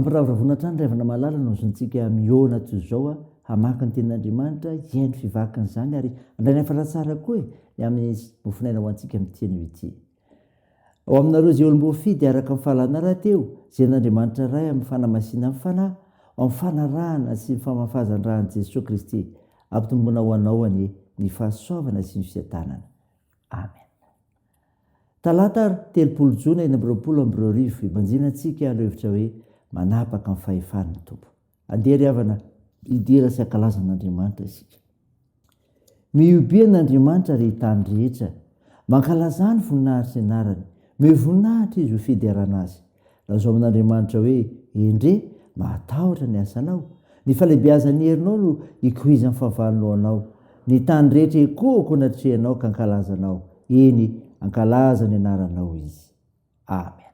ampiravoravonatrany ravana malala no zontsika miona toy zao a hamaky ny tenin'andriamanitra iaino fivakany zany ary andrany afaratsara koa ny amin'ny mofinaina ho antsika mitian'io ity ao aminareo zay olombofidy araka mifahalana rahateo zay n'andriamanitra ray amin'ny fanamasina amin'ny fanahy ao amin'ny fanarahana sy mifamafazan-drahan'i Jesosy Kristy ampitombona ho anao any ny fahasoavana sy ny fiadanana. Amen. Talata 30 Jona 2020 ibanjina antsika alo hevitra hoe manapaka amin'ny fahefan'ny Tompo. Andeha ry havana idera sy ankalaza n'Andriamanitra isika. Miobe n'Andriamanitra ry tany rehetra, mankalaza ny voninahitra sy anarany, mivoninahitra izy ho fidiarana azy. Lazao amin'Andriamanitra hoe endre matahotra ny asanao, ny falebiazan'ny herinao no ikohizan'ny fahavalonao anao, ny tany rehetra ekoko natrehanao ka ankalazanao, eny ankalaza ny anaranao izy. Amen.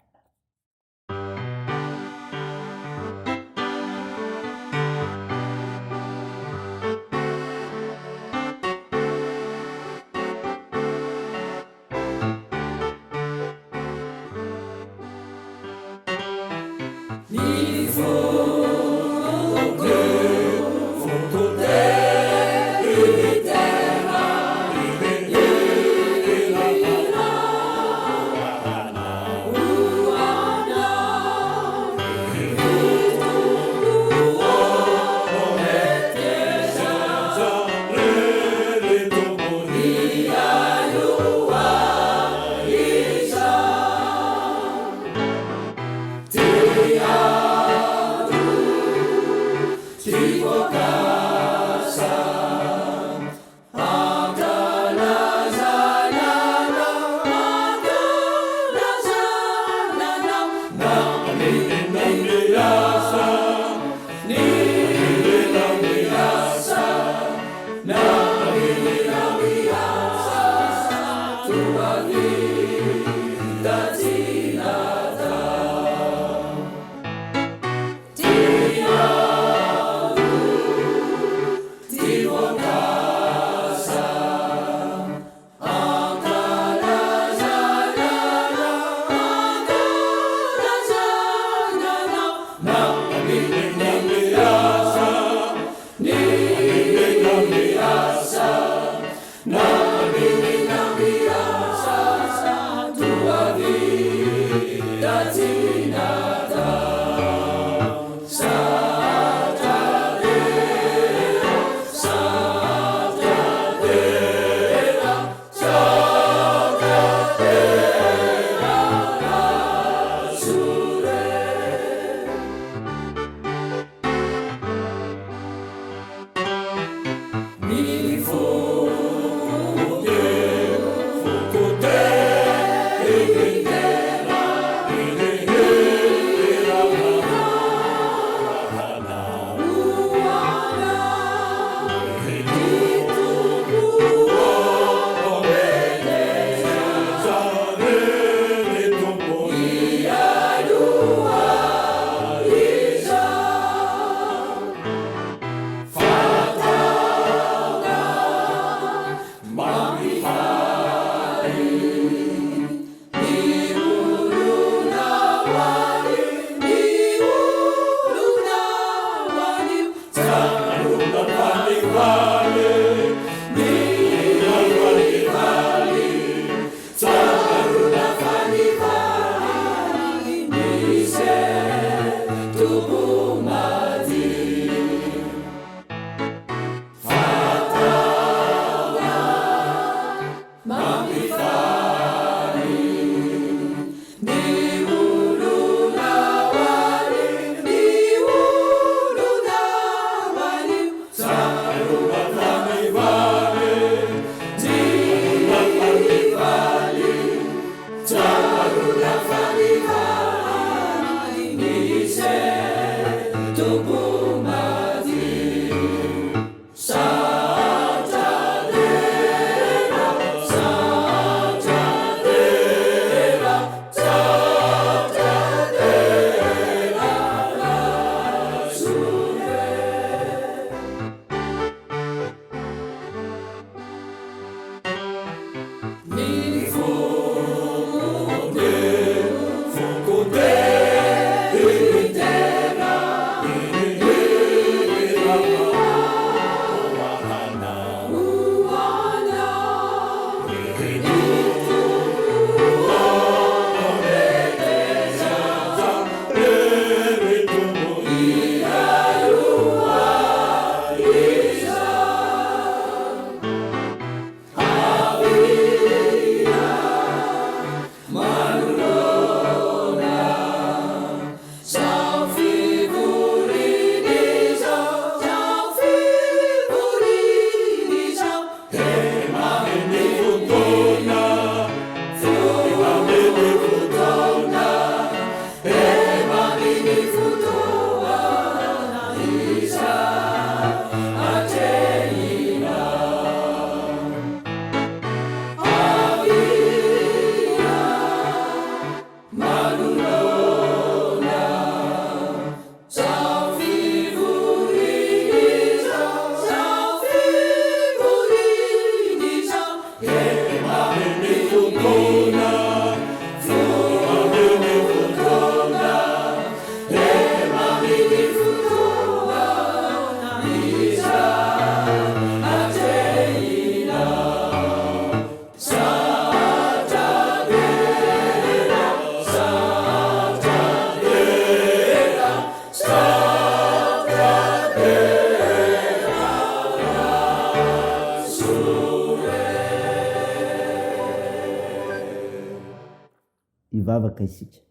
hivavaka isika.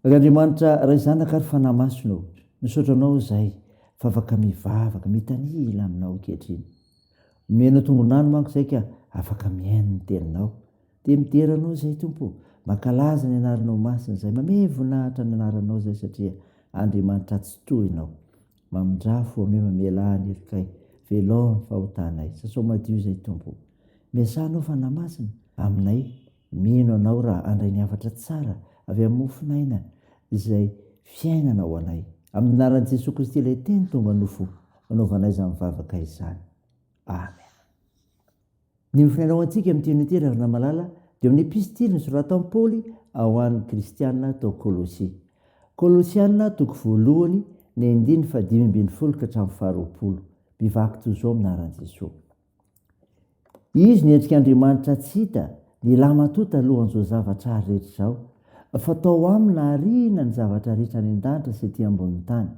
Andriamanitra ray zanaka ary fanahy masonao, misaotra anao zay fa afaka mivavaka mitanila aminao ankehitriny. Menao tongonano manko zay ka afaka miaino ny teninao. De mideranao zay Tompo, mankalaza ny anaranao masina zay, mame voninahitra ny anaranao zay satria Andriamanitra tsy tohinao. Mamindrafo ame mamela ny erikay, velao ny fahotanay. Sasao madio zay Tompo. Miasanao fanahy masina aminay, mino anao raha andray ny hafatra tsara avy amin'ny mofinaina izay fiainana ao anay. Amin'ny anaran'i Jesosy Kristy ilay teny tonga nofo, anaovanay izany mivavaka izany. Amen. Ny mifinainao antsika amin'ity teny ravina malala dia amin'ny epistily nosoratan'i Paoly ao an'ny kristianina tao Kolôsia. Kolôsianina toko voalohany ny 5:5 ka hatramin'ny 20. Mivaky toy izao aminaran'i Jesosy. Izy ny endrik'Andriamanitra tsy hita, ny lamatota alohan'izao zavatra rehetra izao. Fatao amina ariana ny zavatra rehetra any an-danitra sy ety ambonin'ny tany,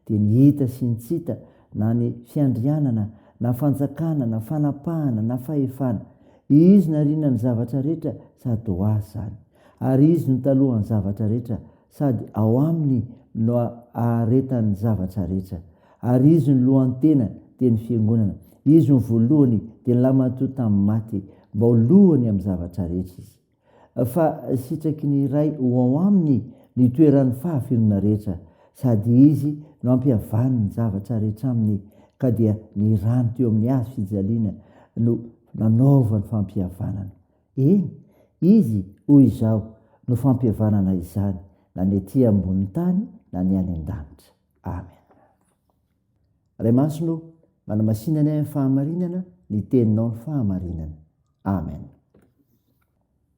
dia ny hita sy ny tsy hita, na ny fiandrianana, na fanjakana, na fanapahana, na fahefana. Izy nariana ny zavatra rehetra sady ho azy zany. Ary izy no talohan'ny zavatra rehetra sady ao aminy no aharetan'ny zavatra rehetra. Ary izy ny lohan'ny tena dia ny fiangonana. Izy ny voalohany dia ny lamatota amin'ny maty, mba ho lohany amin'ny zavatra rehetra izy. Fa sitraky ny iray ho ao aminy ny toeran'ny fahafinona rehetra, sady izy no ampihavany ny zavatra rehetra aminy, ka dia ny rano teo amin'ny hazo fijaliana no nanaova ny fampihavanana. Eny, izy hoy izao no fampihavanana izany, na ny ety ambonin'ny tany na ny any an-danitra. Amen. Ray masino, manamasinana ny fahamarinana, ny teninao ny fahamarinana. Amen.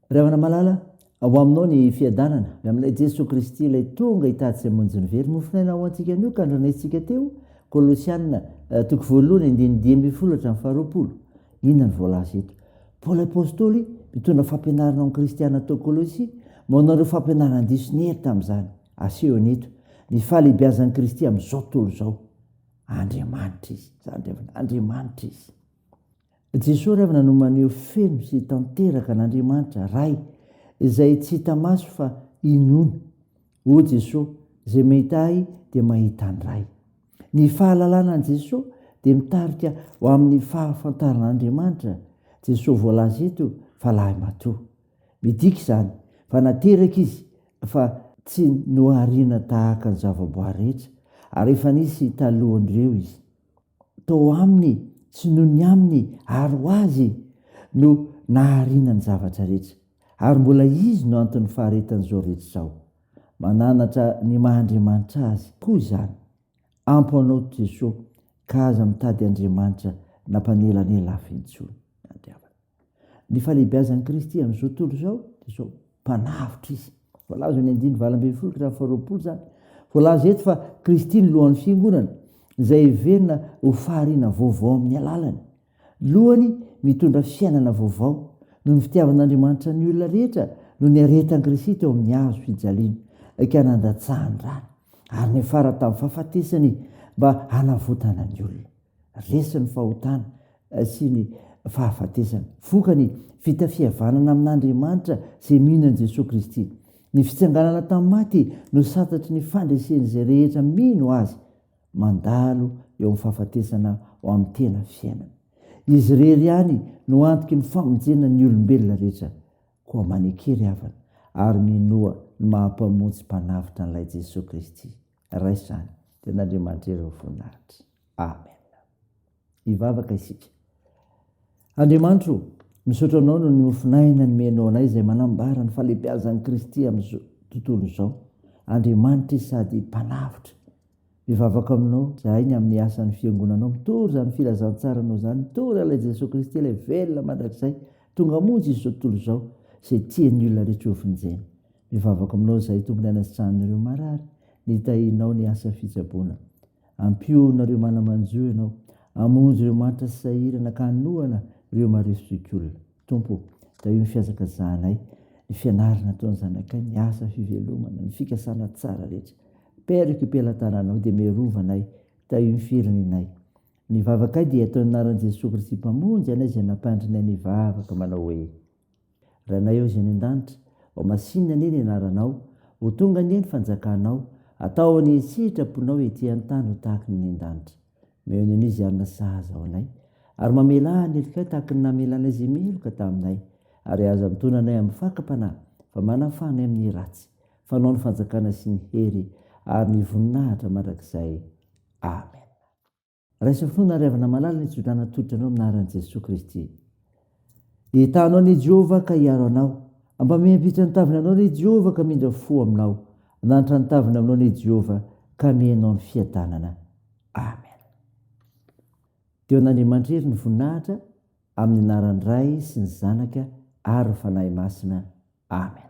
Ravana malala, ao aminao ny fiadanana, amin'ilay Jesosy Kristy ilay tonga hitady sy hamonjy ny very. Mofinainao antsika anio ka andranaytsika teo, Kolôsianina toko voalohany 5:5 hatramin'ny 20. Inona ny voalaza eto? Paoly apôstôly mitondra fampianarana amin'ny kristianina tao Kolôsia, manao ireo fampianarana diso ny hery tamin'izany. Aseho an'eto ny fahalehibiazan'i Kristy amin'izao tontolo izao. Andriamanitra izy, Andriamanitra izy. Jesosy ravina no maneho feno sy tanteraka n'Andriamanitra ray izay tsy hita maso fa inono. O Jesosy, izay mahita ahy dia mahita ny ray. Ny fahalalana an' Jesosy dia mitarika ho amin'ny fahafantaran'Andriamanitra. Jesosy voalaza eto fa lahy matoa. Midika izany fa nateraka izy fa tsy nohariana tahaka ny zavaboary rehetra, ary efa nisy talohan'ireo izy. Tao aminy tsy noho ny aminy ary ho azy no nahariana ny zavatra rehetra, ary mbola izy no antony faharetan'izao rehetra izao. Mananatra ny maha-Andriamanitra azy koa izany. Ampanao Jesosy ka aza mitady Andriamanitra nampanelana afo intsony. Ny fahalehibiazan'i Kristy amin'izao tontolo izao dia izao mpanavotra izy. Voalaza ny 5:20 ka 20 zany. Voalaza eto fa Kristy ny lohan'ny fiangonana, izay hiverina ho fahariana vaovao amin'ny alalany. Lohany mitondra fiainana vaovao no ny fitiavan'Andriamanitra ny olona rehetra, no ny aretan'i Kristy teo amin'ny hazo fijaliana, ka nandatsahany rany ary ny afara tamin'ny fahafatesany mba hanavotana ny olona. Resy ny fahotana sy ny fahafatesana. Vokany vita fihavanana amin'Andriamanitra izay mihinan' Jesosy Kristy. Ny fitsanganana tamin'ny maty no santatry ny fandresen'izay rehetra mino azy, mandalo eo amin'ny fahafatesana ho amin'ny tena fiainana. Izy rery ihany no antoky ny famonjena ny olombelona rehetra, koa manekery havana ary minoa ny mahampamonjy mpanavitra n'ilay Jesosy Kristy. Raisany dia n'Andriamanitra ireo voninahitra. Amen. Hivavaka isika. Andriamanitro, misaotra anao no ny mofinaina ny menao anay izay manambara ny fahalehibiazan'i Kristy amin'izao tontolo izao. Andriamanitra izy sady mpanavitra. Mivavaka aminao zahay ny amin'ny asan'ny fiangonanao, mitory zany filazantsaranao zany, mitory ilay Jesosy Kristy ilay velona mandrakizay tonga monjy izao tontolo izao izay tian'ny olona rehetra ho vonjena. Mivavaka aminao zahay tompony anasitran'ireo marary, nitahinao ny asa fitsaboana. Ampionareo manamanjo ianao, amonjy ireo manitra sy sahirana ka hanohana ireo maresoky olona. Tompo, da io ny fiazaka zanay, ny fianarana ataon'ny zanakay, ny asa fivelomana, ny fikasana tsara rehetra. Periko mpiala-tananao dia miarovanay, da io ny firenenay. Ny vavakay dia ataon'ny anaran'i Jesosy Kristy mpamonjy anay izay nampandrinay ny vavaka manao hoe: Ranay ao izay ny an-danitra, ao masinina anie ny anaranao ho tonga anie ny fanjakanao atao ny sitraponao etỳ an-tany ho tahaka ny an-danitra mehony an'izy arina sahaza ao anay ary mamela ny elikay tahaka ny namelana izy meloka taminay ary aza mitona anay amin'ny fakapanahy fa manafanay amin'ny ratsy fanao ny fanjakana sy ny hery ary ny voninahitra mandrakizay amen. Raisa finoana riavana malala ny tsodrana tolotra anao aminaran'i Jesosy Kristy. Hitanao ny Jehova ka hiaro anao, ampamiam-pitra ny tavina anao ny Jehova ka mindra fo aminao, nanitra ny tavina aminao ny Jehova ka mihainao ny fiadanana. Amen. Teo an'Andriamanitra ery ny voninahitra amin'ny anaran'ny Ray sy ny Zanaka ary ny fanahy masina. Amen.